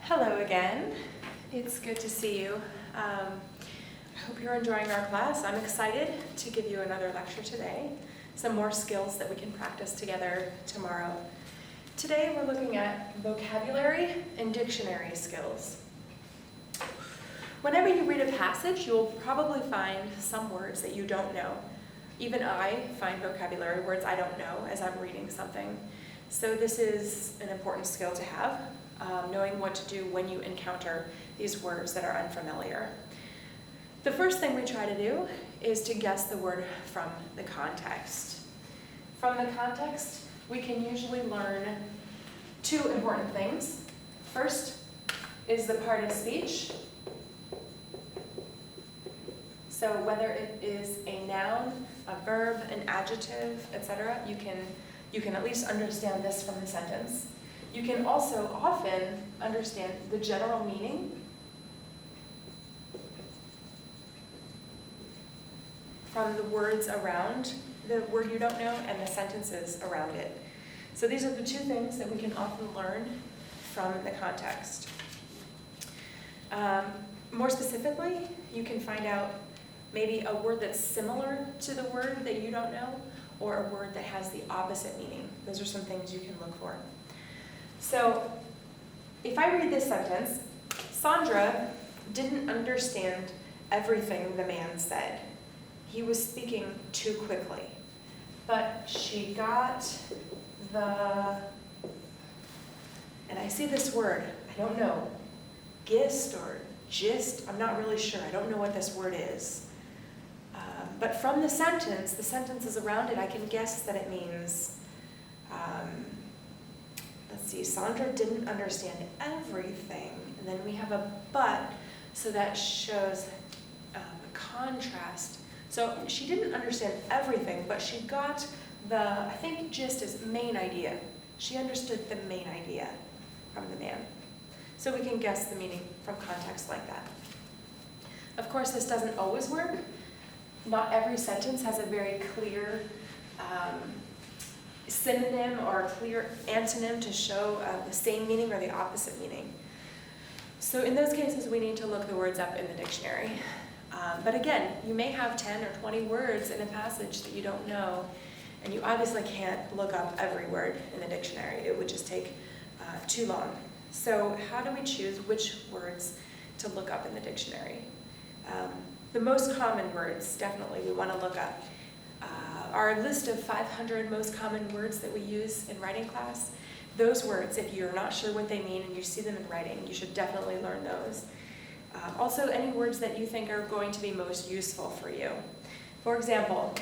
Hello again. It's good to see you. I hope you're enjoying our class. I'm excited to give you another lecture today, some more skills that we can practice together tomorrow. Today we're looking at vocabulary and dictionary skills. Whenever you read a passage, you'll probably find some words that you don't know. Even I find vocabulary words I don't know as I'm reading something. So this is an important skill to have. Knowing what to do when you encounter these words that are unfamiliar. The first thing we try to do is to guess the word from the context. From the context, we can usually learn two important things. First is the part of speech. So whether it is a noun, a verb, an adjective, etc., you can at least understand this from the sentence. You can also often understand the general meaning from the words around the word you don't know and the sentences around it. So these are the two things that we can often learn from the context. More specifically, you can find out maybe a word that's similar to the word that you don't know, or a word that has the opposite meaning. Those are some things you can look for. So, if I read this sentence, Sandra didn't understand everything the man said. He was speaking too quickly. But she got the, and I see this word, I don't know, gist or gist, I'm not really sure, I don't know what this word is. But from the sentences around it, I can guess that it means, let's see, Sandra didn't understand everything. And then we have a but, so that shows a contrast. So she didn't understand everything, but she got the, I think gist is main idea. She understood the main idea from the man. So we can guess the meaning from context like that. Of course, this doesn't always work. Not every sentence has a very clear synonym or a clear antonym to show the same meaning or the opposite meaning. So in those cases, we need to look the words up in the dictionary. But again, you may have 10 or 20 words in a passage that you don't know, and you obviously can't look up every word in the dictionary. It would just take too long. So how do we choose which words to look up in the dictionary? The most common words, definitely, we want to look up. Our list of 500 most common words that we use in writing class, those words, if you're not sure what they mean and you see them in writing, you should definitely learn those. Also, any words that you think are going to be most useful for you. For example,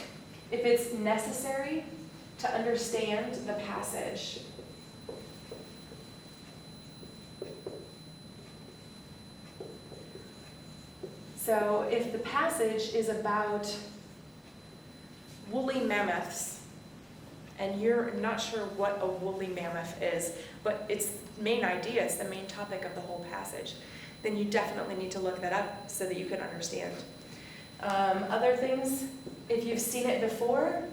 if it's necessary to understand the passage, so if the passage is about woolly mammoths, and you're not sure what a woolly mammoth is, but its main idea is the main topic of the whole passage, then you definitely need to look that up so that you can understand. Other things, if you've seen it before,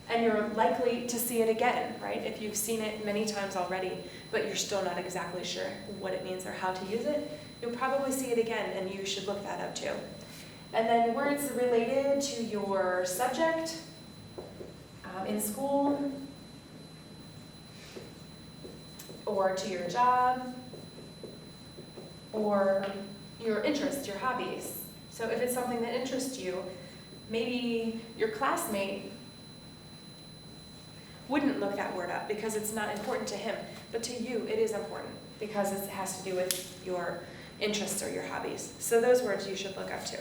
and you're likely to see it again, right? If you've seen it many times already, but you're still not exactly sure what it means or how to use it, you'll probably see it again, and you should look that up too. And then words related to your subject in school, or to your job, or your interests, your hobbies. So if it's something that interests you, maybe your classmate wouldn't look that word up because it's not important to him, but to you it is important because it has to do with your interests or your hobbies. So those words you should look up too.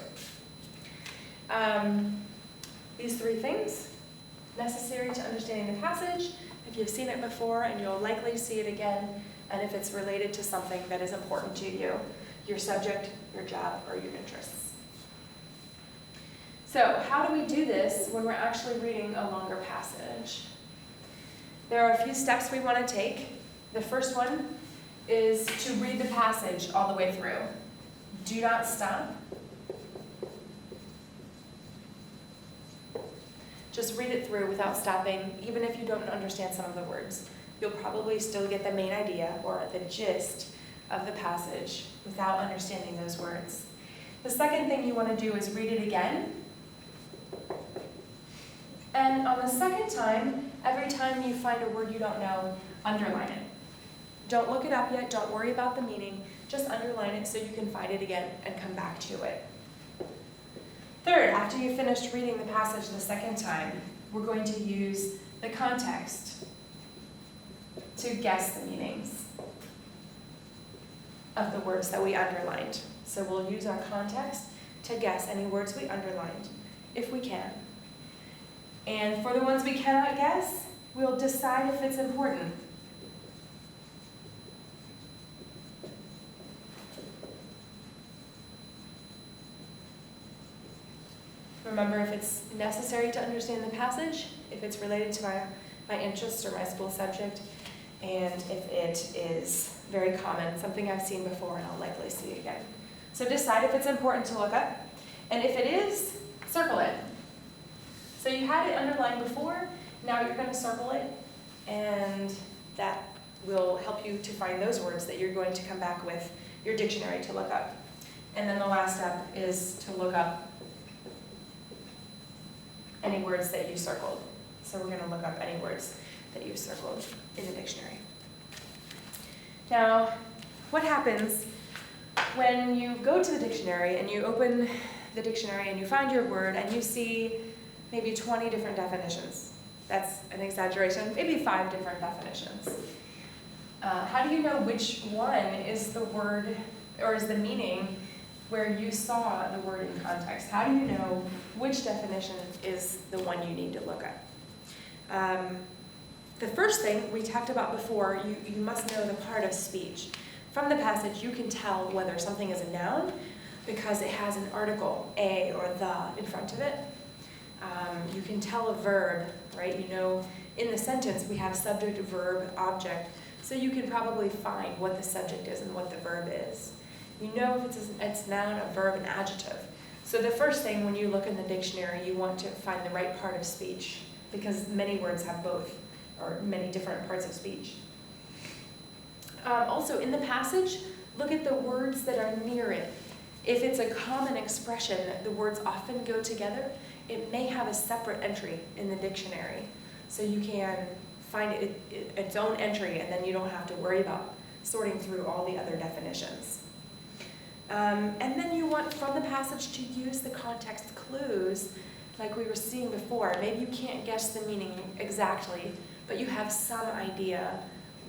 These three things, necessary to understanding the passage, if you've seen it before and you'll likely see it again, and if it's related to something that is important to you, your subject, your job, or your interests. So how do we do this when we're actually reading a longer passage? There are a few steps we want to take. The first one is to read the passage all the way through. Do not stop. Just read it through without stopping, even if you don't understand some of the words. you'll probably still get the main idea or the gist of the passage without understanding those words. The second thing you want to do is read it again. And on the second time, every time you find a word you don't know, underline it. Don't look it up yet, don't worry about the meaning, just underline it so you can find it again and come back to it. Third, after you've finished reading the passage the second time, we're going to use the context to guess the meanings of the words that we underlined. So we'll use our context to guess any words we underlined, if we can. And for the ones we cannot guess, we'll decide if it's important. Remember, if it's necessary to understand the passage, if it's related to my interest or my school subject, and if it is very common, something I've seen before and I'll likely see again. So decide if it's important to look up, and if it is, circle it. So you had it underlined before, now you're going to circle it, and that will help you to find those words that you're going to come back with your dictionary to look up. And then the last step is to look up any words that you circled. So we're going to look up any words that you circled in the dictionary. Now, what happens when you go to the dictionary and you open the dictionary and you find your word and you see maybe 20 different definitions? That's an exaggeration, maybe 5 different definitions. How do you know which one is the word or is the meaning where you saw the word in context? How do you know which definition is the one you need to look at? The first thing we talked about before, you must know the part of speech. From the passage, you can tell whether something is a noun because it has an article, a or the, in front of it. You can tell a verb, right? You know, in the sentence we have subject, verb, object, so you can probably find what the subject is and what the verb is. You know if it's noun, a verb, an adjective. So the first thing when you look in the dictionary, you want to find the right part of speech because many words have both, or many different parts of speech. Also, in the passage, look at the words that are near it. If it's a common expression, the words often go together, it may have a separate entry in the dictionary. So you can find its own entry, and then you don't have to worry about sorting through all the other definitions. And then you want, from the passage, to use the context clues like we were seeing before. Maybe you can't guess the meaning exactly, but you have some idea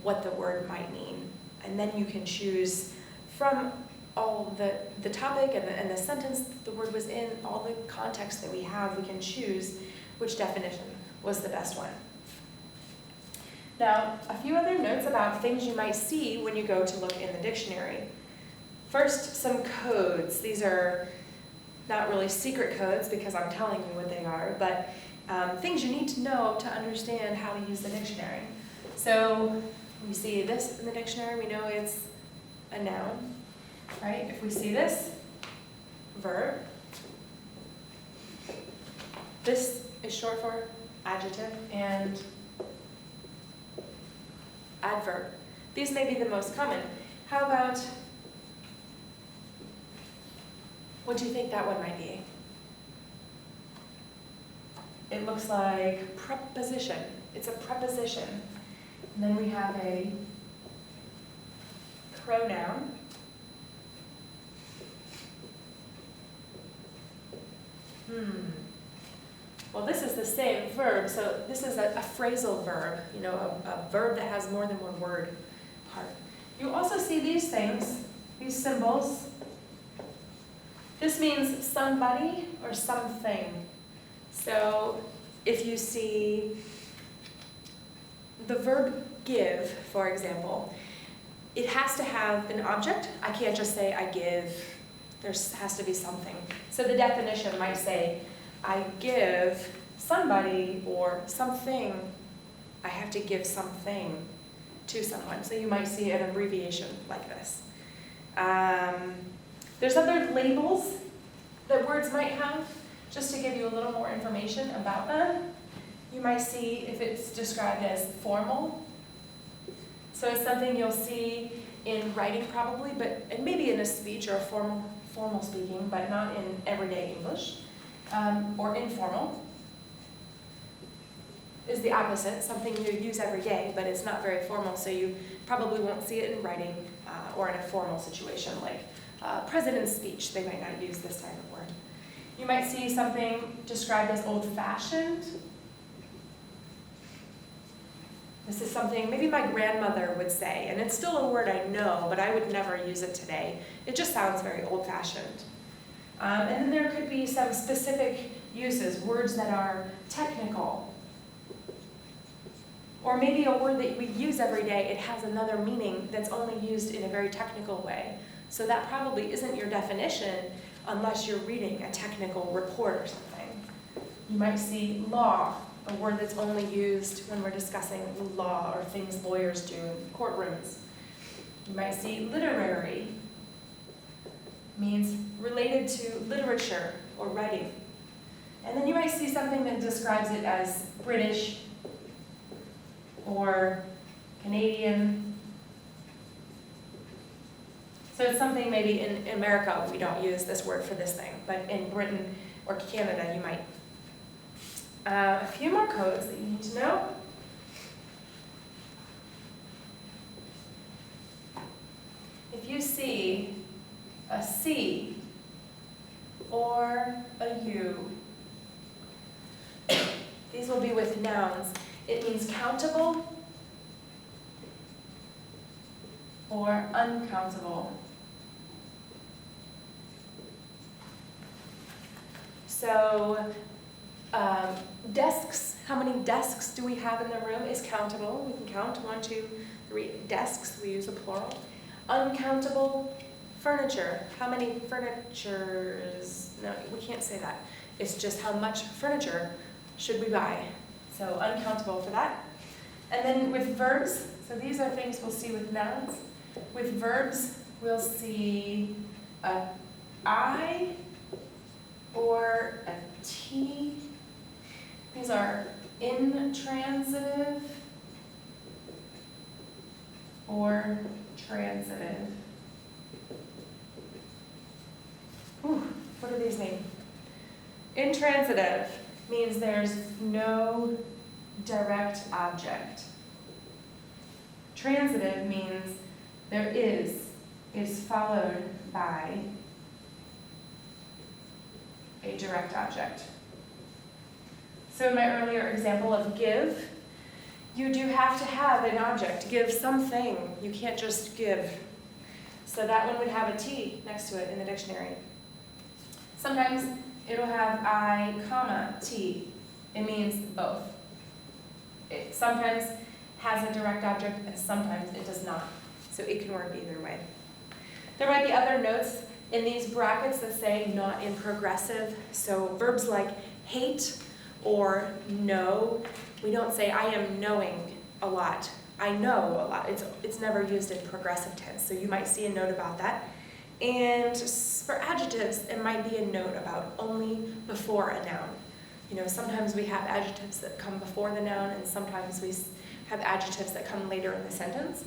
what the word might mean. And then you can choose from all the topic and the sentence the word was in, all the context that we have, we can choose which definition was the best one. Now, a few other notes about things you might see when you go to look in the dictionary. First, some codes. These are not really secret codes because I'm telling you what they are, but things you need to know to understand how to use the dictionary. So we see this in the dictionary, we know it's a noun, right? If we see this, verb. This is short for adjective and adverb. These may be the most common. How about, what do you think that one might be? It looks like preposition. It's a preposition. And then we have a pronoun. Well, this is the same verb, so this is a phrasal verb, you know, a verb that has more than one word part. You also see these things, these symbols. This means somebody or something. So if you see the verb give, for example, it has to have an object. I can't just say I give. There has to be something. So the definition might say, I give somebody or something. I have to give something to someone. So you might see an abbreviation like this. There's other labels that words might have, just to give you a little more information about them. You might see if it's described as formal, So it's something you'll see in writing probably, and maybe in a speech or a formal speaking, but not in everyday English, or informal. Is the opposite, something you use every day, but it's not very formal, so you probably won't see it in writing or in a formal situation like president's speech. They might not use this type of word. You might see something described as old-fashioned. This is something maybe my grandmother would say, and it's still a word I know, but I would never use it today. It just sounds very old-fashioned. And then there could be some specific uses, words that are technical. Or maybe a word that we use every day, it has another meaning that's only used in a very technical way. So that probably isn't your definition unless you're reading a technical report or something. You might see law, a word that's only used when we're discussing law or things lawyers do in courtrooms. You might see literary, means related to literature or writing. And then you might see something that describes it as British or Canadian. So it's something maybe in America we don't use this word for this thing, but in Britain or Canada you might. A few more codes that you need to know. If you see a C or a U, these will be with nouns. It means countable or uncountable. So desks, how many desks do we have in the room is countable. We can count 1, 2, 3 desks. We use a plural. Uncountable furniture. How many furnitures? No, we can't say that. It's just how much furniture should we buy. So uncountable for that. And then with verbs, so these are things we'll see with nouns. With verbs, we'll see a I or a T. These are intransitive or transitive. Ooh, what do these mean? Intransitive means there's no direct object. Transitive means there is followed by a direct object. So in my earlier example of give, you do have to have an object, give something. You can't just give. So that one would have a T next to it in the dictionary. Sometimes it'll have I, comma, T. It means both. It sometimes has a direct object and sometimes it does not. So it can work either way. There might be other notes in these brackets that say not in progressive. So verbs like hate or know, we don't say I am knowing a lot. I know a lot. It's never used in progressive tense. So you might see a note about that. And for adjectives, it might be a note about only before a noun. You know, sometimes we have adjectives that come before the noun, and sometimes we have adjectives that come later in the sentence.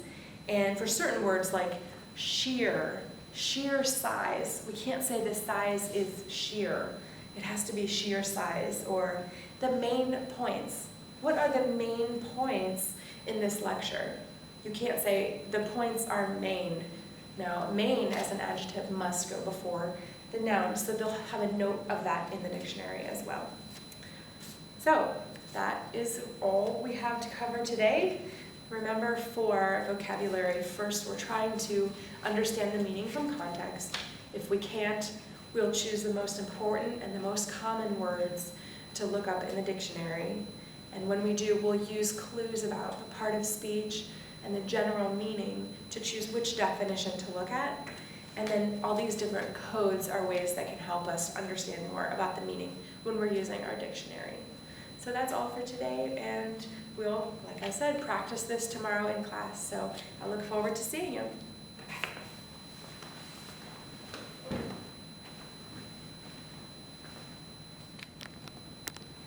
And for certain words like sheer size, we can't say the size is sheer. It has to be sheer size. Or the main points. What are the main points in this lecture? You can't say the points are main. Now, main as an adjective must go before the noun, so they'll have a note of that in the dictionary as well. So, that is all we have to cover today. Remember, for vocabulary, first we're trying to understand the meaning from context. If we can't, we'll choose the most important and the most common words to look up in the dictionary. And when we do, we'll use clues about the part of speech and the general meaning to choose which definition to look at. And then all these different codes are ways that can help us understand more about the meaning when we're using our dictionary. So that's all for today, and we'll, like I said, practice this tomorrow in class. So I look forward to seeing you.